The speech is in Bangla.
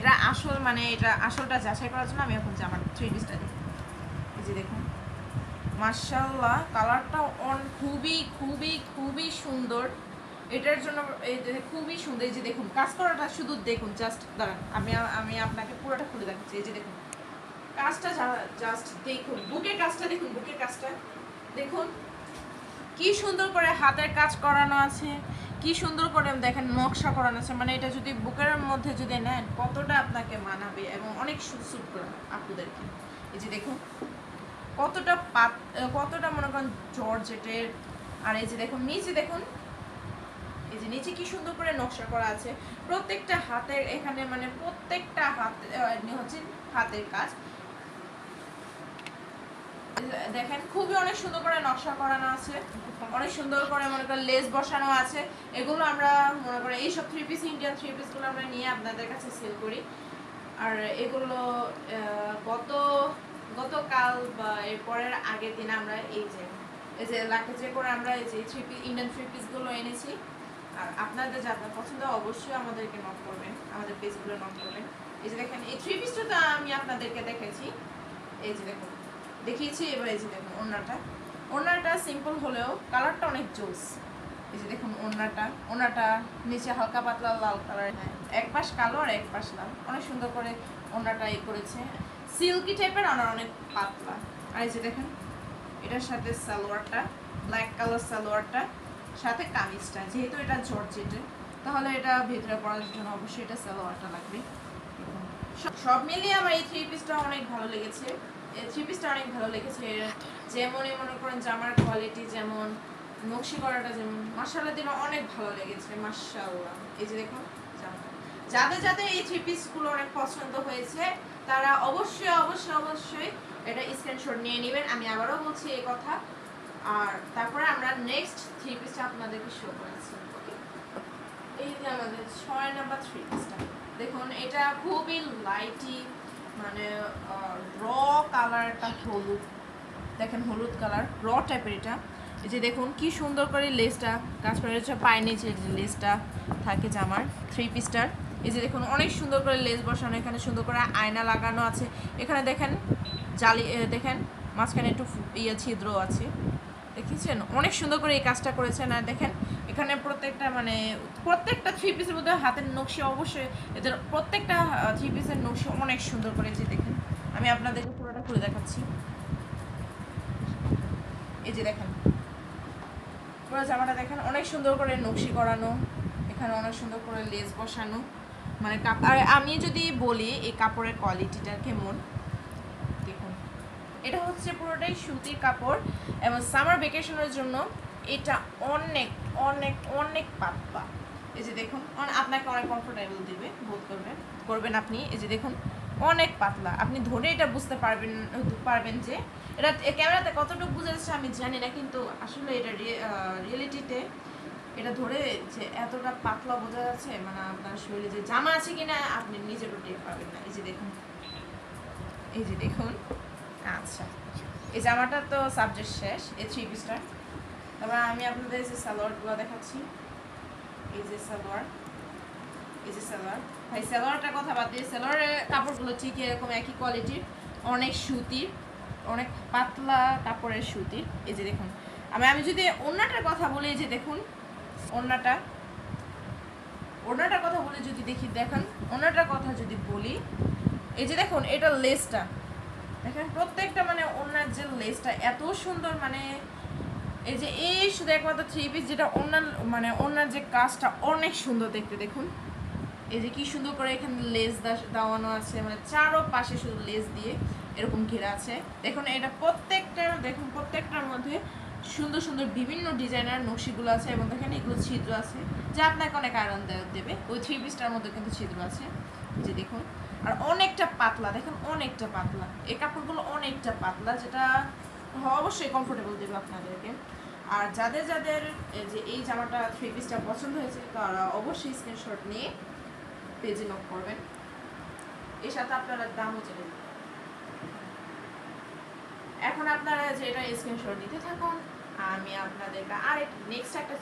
এটা আসল মানে এটা আসলটা যাচাই করার জন্য আমি এখন জামার 3 পিসটা দিই। এই যে দেখুন মাশাআল্লাহ কালারটা খুবই খুবই খুবই সুন্দর। এটার জন্য এই যে খুবই সুন্দর। এই যে দেখুন কাজ করাটা শুধু দেখুন, জাস্ট দাঁড়ান আমি আপনাকে পুরোটা খুলে দেখাচ্ছি। এই যে দেখুন কাজটা জাস্ট দেখুন, বুকের কাজটা দেখুন, বুকের কাজটা দেখুন কি সুন্দর করে হাতের কাজ করানো আছে, কি সুন্দর করে দেখেন নকশা করানো আছে। মানে এটা যদি বুকের মধ্যে যদি নেন কতটা আপনাকে মানাবে এবং অনেক স্যুট করে আপুদেরকে। এই যে দেখুন কতটা মনে করেন জর্জেটের। আর এই যে দেখুন নিচে দেখুন, এই যে নিচে কি সুন্দর করে নকশা করা আছে প্রত্যেকটা হাতের এখানে, মানে প্রত্যেকটা হাতে হচ্ছে হাতের কাজ। দেখেন খুবই অনেক সুন্দর করে নকশা করানো আছে, অনেক সুন্দর করে মনে করেন লেস বসানো আছে। এগুলো আমরা মনে করেন এইসব 3 পিস ইন্ডিয়ান 3 পিসগুলো আমরা নিয়ে আপনাদের কাছে সেল করি। আর এগুলো গতকাল বা এর পরের আগের দিন আমরা এই যে লাকেজে করে আমরা এই যে ইন্ডিয়ান 3 পিসগুলো এনেছি। আর আপনাদের যা আপনার পছন্দ অবশ্যই আমাদেরকে নক করবেন, আমাদের পেজগুলো নক করবেন। এই যে দেখেন এই 3 পিসটা তো আমি আপনাদেরকে দেখেছি, এই যে দেখুন দেখিয়েছি। এবার এই যে দেখুন ওড়নাটা সিম্পল হলেও কালারটা অনেক জোস। এই যে দেখুন ওড়নাটা নিচে হালকা পাতলা লাল কালার, হ্যাঁ এক পাশ কালো আর এক পাশ লাল, অনেক সুন্দর করে ওড়নাটা করেছে, সিল্কি টাইপের আর অনেক পাতলা। আর এই যে দেখেন এটার সাথে সালোয়ারটা ব্ল্যাক কালার, সালোয়ারটা সাথে কামিজটা, যেহেতু এটা জর্জেটের তাহলে এটা ভেতরে পরার জন্য অবশ্যই এটা সালোয়ারটা লাগবে। সব মিলিয়ে আমার এই 3 পিসটা অনেক ভালো লেগেছে। এই 3 পিসটা অনেক ভালো লেগেছে, যেমনই মনে করেন জামার কোয়ালিটি, যেমন নকশি করাটা, যেমন মাশাআল্লাহ দিন অনেক ভালো লেগেছে মাশাআল্লাহ। এই যে দেখুন যাদের এই 3 পিসগুলো অনেক পছন্দ হয়েছে তারা অবশ্যই অবশ্যই অবশ্যই এটা স্ক্রিনশট নিয়ে নেবেন। আমি আবারও বলছি এই কথা। আর তারপরে আমরা নেক্সট 3 পিসটা আপনাদেরকে শো করেছি। ওকে, এই যে আমাদের 6 নাম্বার 3 পিসটা দেখুন, এটা খুবই লাইটি, মানে র কালারটা হলুদ, দেখেন হলুদ কালার র টাইপের এটা। এই যে দেখুন কি সুন্দর করে লেসটা কাজ করে রয়েছে, পায়ের নিচে যে লেসটা থাকে জামার 3 পিসটার। এই যে দেখুন অনেক সুন্দর করে লেস বসানো, এখানে সুন্দর করে আয়না লাগানো আছে, এখানে দেখেন জালি, দেখেন মাঝখানে একটু ছিদ্র আছে, দেখেছেন অনেক সুন্দর করে এই কাজটা করেছেন। আর দেখেন এখানে প্রত্যেকটা 3 পিসের মধ্যে হাতের নকশি, অবশ্যই এদের প্রত্যেকটা 3 পিসের নকশি অনেক সুন্দর করে। যে দেখেন আমি আপনাদেরকে পুরোটা খুলে দেখাচ্ছি। এই যে দেখেন পুরো জামাটা দেখেন অনেক সুন্দর করে নকশি করানো, এখানে অনেক সুন্দর করে লেস বসানো, মানে আর আমি যদি বলি এই কাপড়ের কোয়ালিটিটা কেমন, দেখুন এটা হচ্ছে পুরোটাই সুতির কাপড় এবং সামার ভ্যাকেশনের জন্য এটা অনেক অনেক অনেক পাতলা। এই যে দেখুন আপনাকে অনেক কমফোর্টেবল দিবে, বোধ করবেন আপনি। এই যে দেখুন অনেক পাতলা, আপনি ধরে এটা বুঝতে পারবেন যে এটা ক্যামেরাতে কতটুকু বোঝা যাচ্ছে আমি জানি না, কিন্তু আসলে এটা রিয়েলিটিতে এটা ধরে যে এতটা পাতলা বোঝা যাচ্ছে, মানে আপনার শরীরে যে জামা আছে কিনা আপনি নিজেরও টের পাবেন না। এই যে দেখুন, এই যে দেখুন, আচ্ছা এই জামাটা তো সাবজেক্ট শেষ এই 3 পিসটার। তারপর আমি আপনাদের যে সালোয়ারগুলো দেখাচ্ছি। এই যে সালোয়ার, এই যে সালোয়ার, ভাই সালোয়ারটার কথা বাদ দিয়ে সালোয়ারের কাপড়গুলো ঠিক এরকম একই কোয়ালিটির, অনেক সুতির, অনেক পাতলা কাপড়ের সুতির। এই যে দেখুন আমি যদি ওড়নাটার কথা বলি, এই যে দেখুন ওড়নাটার কথা বলে যদি দেখেন ওড়নাটার কথা যদি বলি, এই যে দেখুন এটা লেসটা দেখেন, প্রত্যেকটা মানে ওড়নার যে লেসটা এত সুন্দর, মানে এই যে এই শুধু একমাত্র 3 পিস যেটা ওড়নার যে কাজটা অনেক সুন্দর দেখতে। দেখুন এই যে কি সুন্দর করে এখানে লেস দেওয়ানো আছে, মানে চারোপাশে শুধু লেস দিয়ে এরকম ঘেরা আছে। দেখুন এটা প্রত্যেকটার মধ্যে সুন্দর সুন্দর বিভিন্ন ডিজাইনার নকশিগুলো আছে এবং দেখেন এগুলো ছিদ্র আছে যা আপনাকে অনেক আরামদায়ক দেবে। ওই 3 পিসটার মধ্যে কিন্তু ছিদ্র আছে, যে দেখুন। আর অনেকটা পাতলা, দেখুন অনেকটা পাতলা, এই কাপড়গুলো অনেকটা পাতলা, যেটা অবশ্যই কমফোর্টেবল দেবে আপনাদেরকে। আর যাদের যে এই জামাটা 3 পিসটা পছন্দ হয়েছে তারা অবশ্যই স্ক্রিনশট নিয়ে পেজে নক করবেন, এর সাথে আপনারা দামও জেনে নেবেন। এখন আপনারা যে এটা স্ক্রিনশট নিতে থাকুন, আমি আপনাদেরকে আর নেক্সট একটা